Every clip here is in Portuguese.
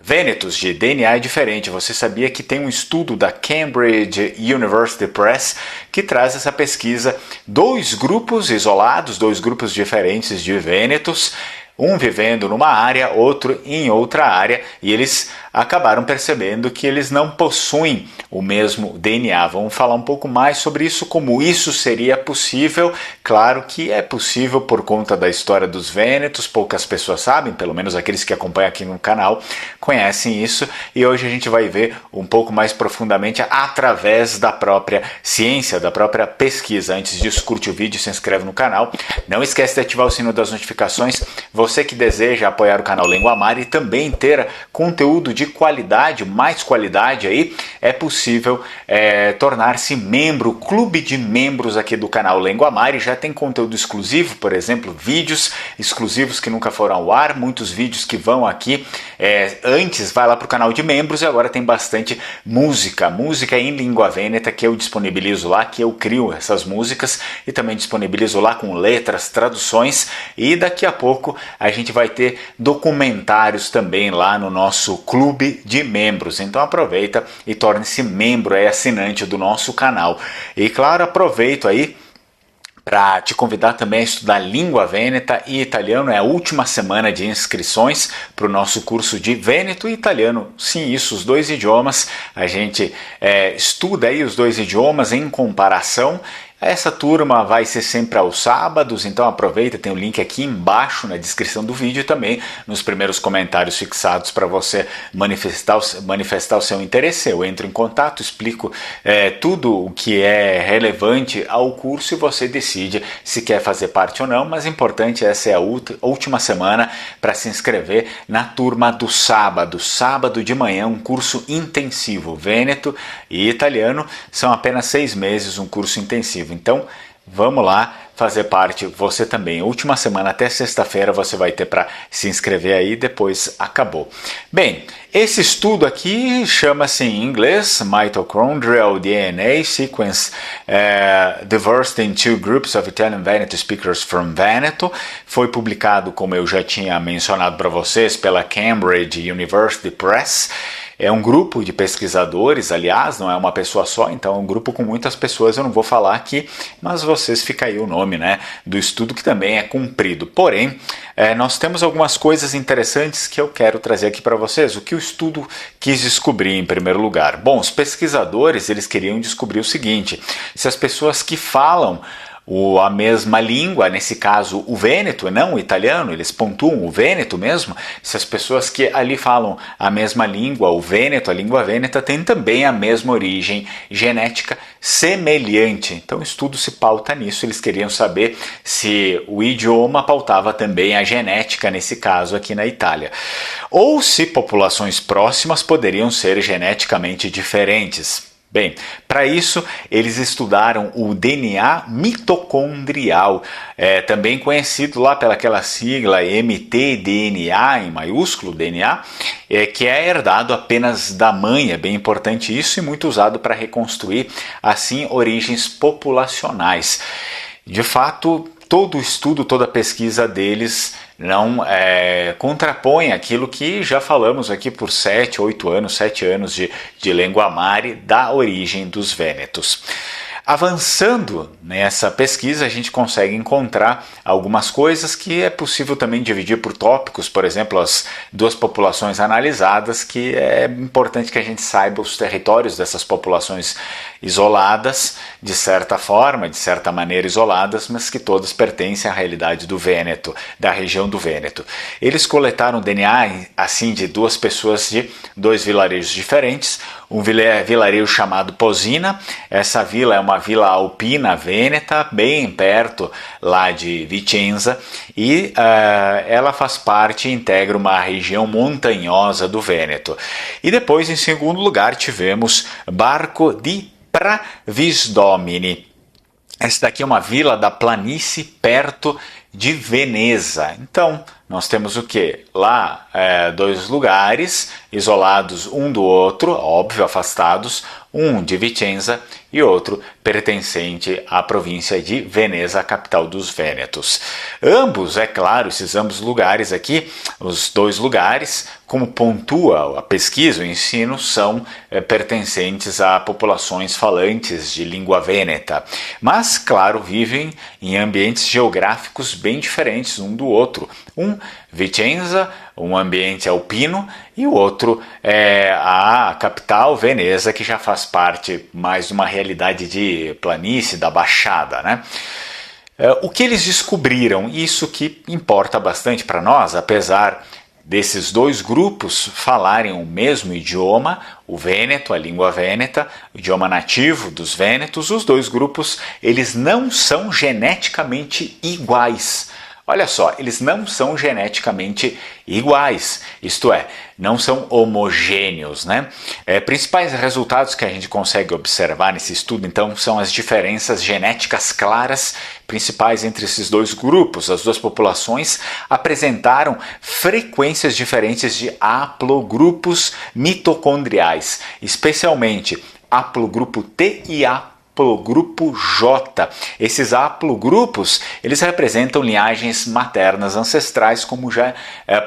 Vênetos de DNA é diferente. Você sabia que tem um estudo da Cambridge University Press que traz essa pesquisa, dois grupos isolados, dois grupos diferentes de vênetos, um vivendo numa área, outro em outra área, e eles acabaram percebendo que eles não possuem o mesmo DNA. Vamos falar um pouco mais sobre isso, como isso seria possível. Claro que é possível por conta da história dos vênetos, poucas pessoas sabem, pelo menos aqueles que acompanham aqui no canal conhecem isso, e hoje a gente vai ver um pouco mais profundamente através da própria ciência, da própria pesquisa. Antes disso, curte o vídeo, se inscreve no canal, não esquece de ativar o sino das notificações. Você que deseja apoiar o canal Linguamar e também ter conteúdo de qualidade, mais qualidade aí, é possível tornar-se membro, clube de membros aqui do canal Linguamar, e já tem conteúdo exclusivo, por exemplo, vídeos exclusivos que nunca foram ao ar, muitos vídeos que vão aqui, antes vai lá para o canal de membros, e agora tem bastante música em língua vêneta que eu disponibilizo lá, que eu crio essas músicas e também disponibilizo lá com letras, traduções, e daqui a pouco a gente vai ter documentários também lá no nosso clube de membros. Então aproveita e torne-se membro, assinante do nosso canal. E claro, aproveito aí para te convidar também a estudar língua vêneta e italiano. É a última semana de inscrições para o nosso curso de vêneto e italiano. Sim, isso, os dois idiomas. A gente estuda aí os dois idiomas em comparação. Essa turma vai ser sempre aos sábados, então aproveita, tem o link aqui embaixo na descrição do vídeo e também nos primeiros comentários fixados para você manifestar o seu interesse. Eu entro em contato, explico tudo o que é relevante ao curso e você decide se quer fazer parte ou não, mas importante, essa é a última semana para se inscrever na turma do sábado. Sábado de manhã, um curso intensivo. Vêneto e italiano são apenas 6 meses, um curso intensivo. Então, vamos lá fazer parte, você também. Última semana até sexta-feira você vai ter para se inscrever aí, depois acabou. Bem, esse estudo aqui chama-se em inglês Mitochondrial DNA Sequence Diversity in Two Groups of Italian Veneto Speakers from Veneto. Foi publicado, como eu já tinha mencionado para vocês, pela Cambridge University Press. É um grupo de pesquisadores, aliás, não é uma pessoa só, então é um grupo com muitas pessoas, eu não vou falar aqui, mas vocês fica aí o nome, né, do estudo, que também é comprido. Porém, nós temos algumas coisas interessantes que eu quero trazer aqui para vocês. O que o estudo quis descobrir em primeiro lugar? Bom, os pesquisadores, eles queriam descobrir o seguinte: se as pessoas que falam a mesma língua, nesse caso o vêneto, não o italiano, eles pontuam o vêneto mesmo, se as pessoas que ali falam a mesma língua, o vêneto, a língua vêneta, tem também a mesma origem genética semelhante. Então o estudo se pauta nisso, eles queriam saber se o idioma pautava também a genética, nesse caso aqui na Itália, ou se populações próximas poderiam ser geneticamente diferentes. Bem, para isso eles estudaram o DNA mitocondrial, também conhecido lá pelaquela sigla mtDNA, em maiúsculo, DNA, que é herdado apenas da mãe. É bem importante isso e muito usado para reconstruir, assim, origens populacionais. De fato, todo o estudo, toda a pesquisa deles não contrapõe aquilo que já falamos aqui por 7 anos de Linguamar, da origem dos vênetos. Avançando nessa pesquisa, a gente consegue encontrar algumas coisas que é possível também dividir por tópicos, por exemplo, as duas populações analisadas, que é importante que a gente saiba os territórios dessas populações isoladas, de certa forma, de certa maneira isoladas, mas que todas pertencem à realidade do Vêneto, da região do Vêneto. Eles coletaram DNA assim de duas pessoas de dois vilarejos diferentes, um vilarejo chamado Posina. Essa vila é uma vila alpina vêneta, bem perto lá de Vicenza, e ela faz parte e integra uma região montanhosa do Vêneto. E depois, em segundo lugar, tivemos Barco di Pravisdomini. Essa daqui é uma vila da planície perto de Veneza. Então, nós temos o que? Lá, dois lugares isolados um do outro, óbvio, afastados, um de Vicenza e outro pertencente à província de Veneza, a capital dos Vênetos. Ambos, é claro, esses ambos lugares aqui, os dois lugares, como pontua a pesquisa, o ensino, são pertencentes a populações falantes de língua vêneta, mas, claro, vivem em ambientes geográficos bem diferentes um do outro. Um, Vicenza, um ambiente alpino, e o outro é a capital, Veneza, que já faz parte mais de uma realidade de planície, da Baixada, né? O que eles descobriram, isso que importa bastante para nós, apesar desses dois grupos falarem o mesmo idioma, o vêneto, a língua vêneta, o idioma nativo dos vênetos, os dois grupos, eles não são geneticamente iguais. Olha só, eles não são geneticamente iguais, isto é, não são homogêneos, né? Principais resultados que a gente consegue observar nesse estudo, então, são as diferenças genéticas claras principais entre esses dois grupos. As duas populações apresentaram frequências diferentes de haplogrupos mitocondriais, especialmente haplogrupo T e haplogrupo J. Esses haplogrupos, eles representam linhagens maternas ancestrais, como já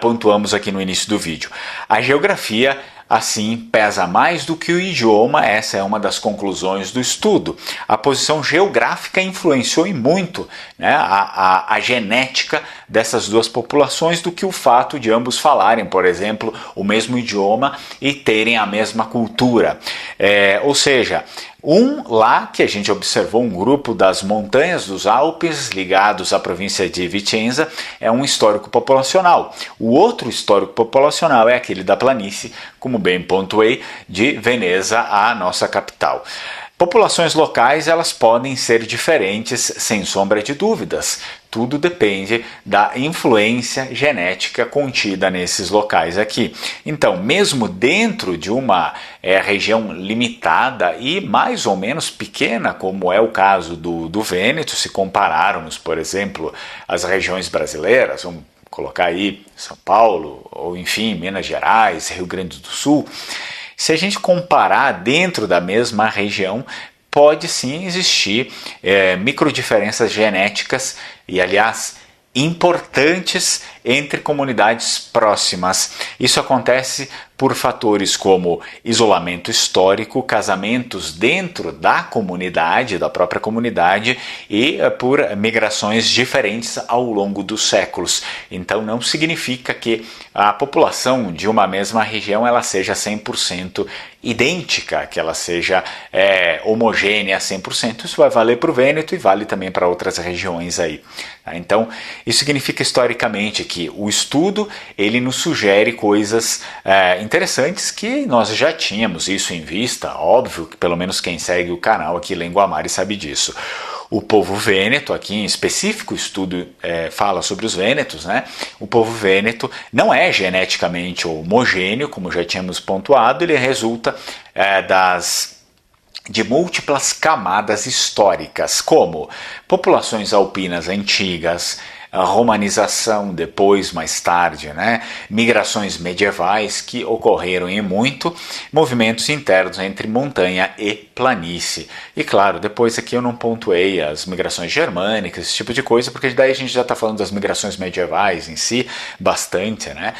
pontuamos aqui no início do vídeo. A geografia, assim, pesa mais do que o idioma, essa é uma das conclusões do estudo. A posição geográfica influenciou muito, né, a genética dessas duas populações do que o fato de ambos falarem, por exemplo, o mesmo idioma e terem a mesma cultura. Ou seja, lá que a gente observou um grupo das montanhas dos Alpes ligados à província de Vicenza é um histórico populacional. O outro histórico populacional é aquele da planície, como bem pontuei, de Veneza, a nossa capital. Populações locais, elas podem ser diferentes, sem sombra de dúvidas. Tudo depende da influência genética contida nesses locais aqui. Então, mesmo dentro de uma região limitada e mais ou menos pequena, como é o caso do Vêneto, se compararmos, por exemplo, as regiões brasileiras, vamos colocar aí São Paulo, ou enfim, Minas Gerais, Rio Grande do Sul, se a gente comparar dentro da mesma região, pode sim existir microdiferenças genéticas e, aliás, importantes entre comunidades próximas. Isso acontece por fatores como isolamento histórico, casamentos dentro da comunidade, da própria comunidade, e por migrações diferentes ao longo dos séculos. Então não significa que a população de uma mesma região ela seja 100% idêntica, que ela seja homogênea 100%. Isso vai valer para o Vêneto e vale também para outras regiões aí. Então isso significa historicamente que o estudo ele nos sugere coisas interessantes que nós já tínhamos isso em vista, óbvio que pelo menos quem segue o canal aqui Lenguamare sabe disso. O povo vêneto, aqui em específico o estudo fala sobre os vênetos, né? O povo vêneto não é geneticamente homogêneo, como já tínhamos pontuado, ele resulta de múltiplas camadas históricas, como populações alpinas antigas, a romanização depois, mais tarde, né? Migrações medievais que ocorreram em muito, movimentos internos entre montanha e planície. E claro, depois aqui eu não pontuei as migrações germânicas, esse tipo de coisa, porque daí a gente já está falando das migrações medievais em si, bastante, né?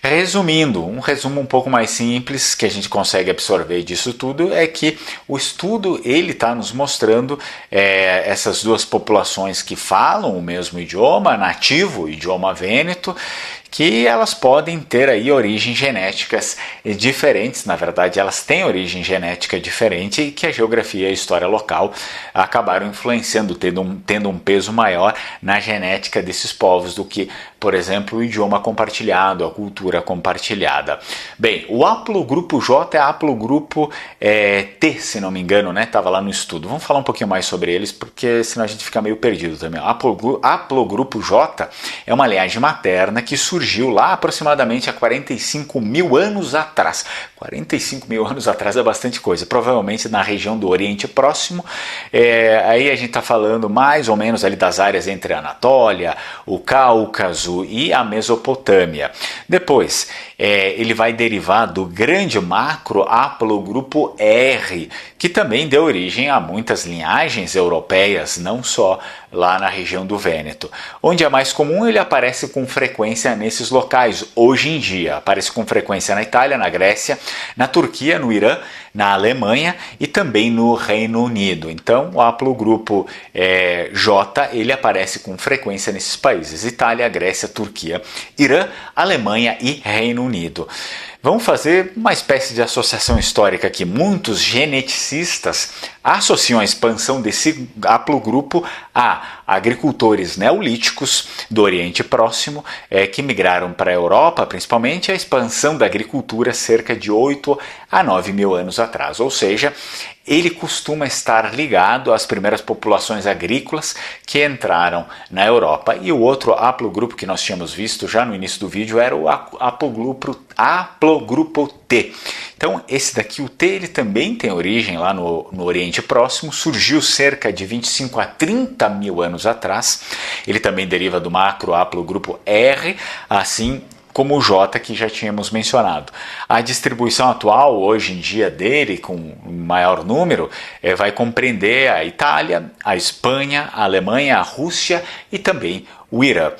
Resumindo, um resumo um pouco mais simples que a gente consegue absorver disso tudo é que o estudo ele está nos mostrando essas duas populações que falam o mesmo idioma nativo, o idioma vêneto, que elas podem ter aí origens genéticas diferentes, na verdade elas têm origem genética diferente e que a geografia e a história local acabaram influenciando, tendo um peso maior na genética desses povos do que, por exemplo, o idioma compartilhado, a cultura compartilhada. Bem, o haplogrupo J é haplogrupo T, se não me engano, né? Estava lá no estudo. Vamos falar um pouquinho mais sobre eles, porque senão a gente fica meio perdido também. O haplogrupo J é uma linhagem materna que surgiu surgiu lá aproximadamente há 45 mil anos atrás. 45 mil anos atrás é bastante coisa, provavelmente na região do Oriente Próximo. Aí a gente está falando mais ou menos ali das áreas entre a Anatólia, o Cáucaso e a Mesopotâmia. Depois, ele vai derivar do grande macro haplogrupo R, que também deu origem a muitas linhagens europeias, não só lá na região do Vêneto. Onde é mais comum, ele aparece com frequência nesses locais, hoje em dia. Aparece com frequência na Itália, na Grécia, na Turquia, no Irã, na Alemanha e também no Reino Unido. Então, o haplogrupo J, ele aparece com frequência nesses países: Itália, Grécia, Turquia, Irã, Alemanha e Reino Unido. Vamos fazer uma espécie de associação histórica aqui. Muitos geneticistas associam a expansão desse haplogrupo a agricultores neolíticos do Oriente Próximo que migraram para a Europa, principalmente a expansão da agricultura cerca de 8 a 9 mil anos atrás. Ou seja, ele costuma estar ligado às primeiras populações agrícolas que entraram na Europa. E o outro haplogrupo que nós tínhamos visto já no início do vídeo era o haplogrupo T. Então, esse daqui, o T, ele também tem origem lá no Oriente Próximo, surgiu cerca de 25 a 30 mil anos atrás. Ele também deriva do macro haplogrupo R, assim como o J, que já tínhamos mencionado. A distribuição atual, hoje em dia, dele, com um maior número, vai compreender a Itália, a Espanha, a Alemanha, a Rússia e também o Irã.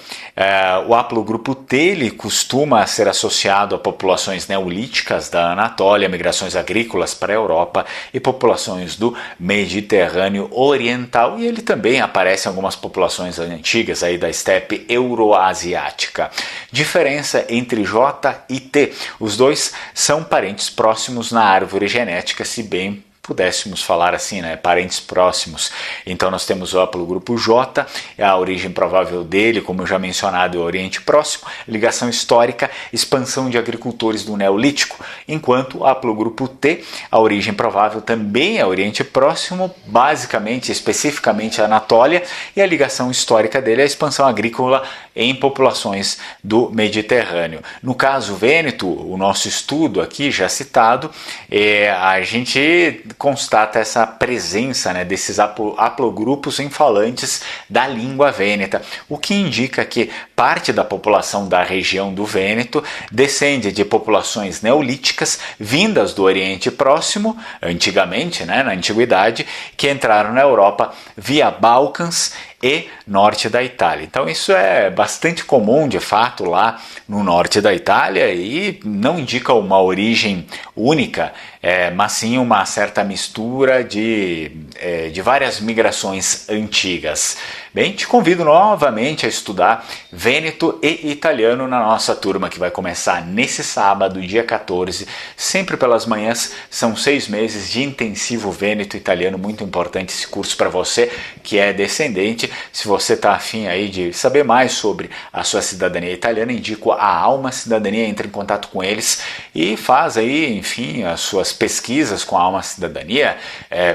O haplogrupo T, ele costuma ser associado a populações neolíticas da Anatólia, migrações agrícolas para a Europa e populações do Mediterrâneo Oriental, e ele também aparece em algumas populações antigas aí da estepe euroasiática. Diferença entre J e T: os dois são parentes próximos na árvore genética, se bem pudéssemos falar assim, né, parentes próximos. Então nós temos o haplogrupo J, a origem provável dele, como eu já mencionado, é o Oriente Próximo, ligação histórica, expansão de agricultores do Neolítico, enquanto o haplogrupo T, a origem provável também é Oriente Próximo, basicamente, especificamente a Anatólia, e a ligação histórica dele é a expansão agrícola em populações do Mediterrâneo. No caso Vêneto, o nosso estudo aqui já citado, a gente constata essa presença, né, desses haplogrupos em falantes da língua vêneta, o que indica que parte da população da região do Vêneto descende de populações neolíticas vindas do Oriente Próximo, antigamente, né, na antiguidade, que entraram na Europa via Balcãs e norte da Itália. Então isso é bastante comum, de fato, lá no norte da Itália, e não indica uma origem única, mas sim uma certa mistura de várias migrações antigas. Bem, te convido novamente a estudar Vêneto e italiano na nossa turma, que vai começar nesse sábado, dia 14, sempre pelas manhãs. São 6 meses de intensivo Vêneto e italiano, muito importante esse curso para você que é descendente. Se você está afim aí de saber mais sobre a sua cidadania italiana, indico a Alma Cidadania. Entre em contato com eles e faz aí, enfim, as suas pesquisas com a Alma Cidadania,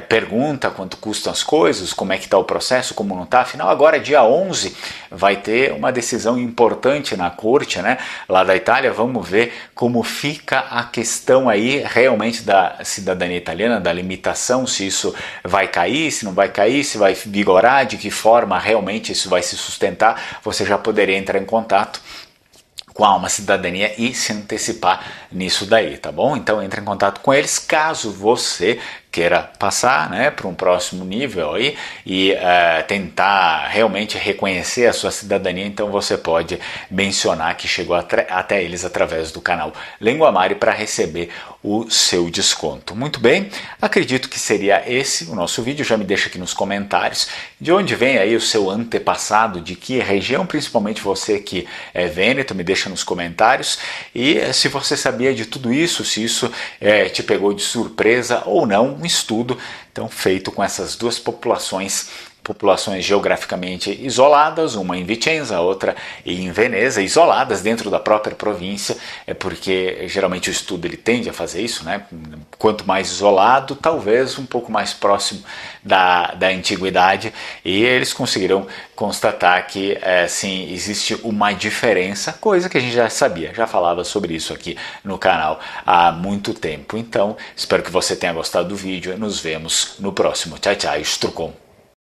pergunta quanto custam as coisas, como é que está o processo, como não está. Afinal, agora dia 11 vai ter uma decisão importante na corte, né, lá da Itália. Vamos ver como fica a questão aí realmente da cidadania italiana, da limitação, se isso vai cair, se não vai cair, se vai vigorar, de que forma realmente isso vai se sustentar. Você já poderia entrar em contato com a Alma Cidadania e se antecipar nisso daí, tá bom? Então entre em contato com eles caso você queira passar, né, para um próximo nível aí e tentar realmente reconhecer a sua cidadania. Então você pode mencionar que chegou até eles através do canal Lengua Mari para receber o seu desconto. Muito bem, acredito que seria esse o nosso vídeo. Já me deixa aqui nos comentários de onde vem aí o seu antepassado, de que região, principalmente você que é vêneto, me deixa nos comentários. E se você sabia de tudo isso, se isso te pegou de surpresa ou não, um estudo então feito com essas duas populações populações geograficamente isoladas, uma em Vicenza, outra em Veneza, isoladas dentro da própria província, porque geralmente o estudo ele tende a fazer isso, né? Quanto mais isolado, talvez um pouco mais próximo da antiguidade, e eles conseguiram constatar que sim, existe uma diferença, coisa que a gente já sabia, já falava sobre isso aqui no canal há muito tempo. Então, espero que você tenha gostado do vídeo e nos vemos no próximo. Tchau, tchau, Strucon.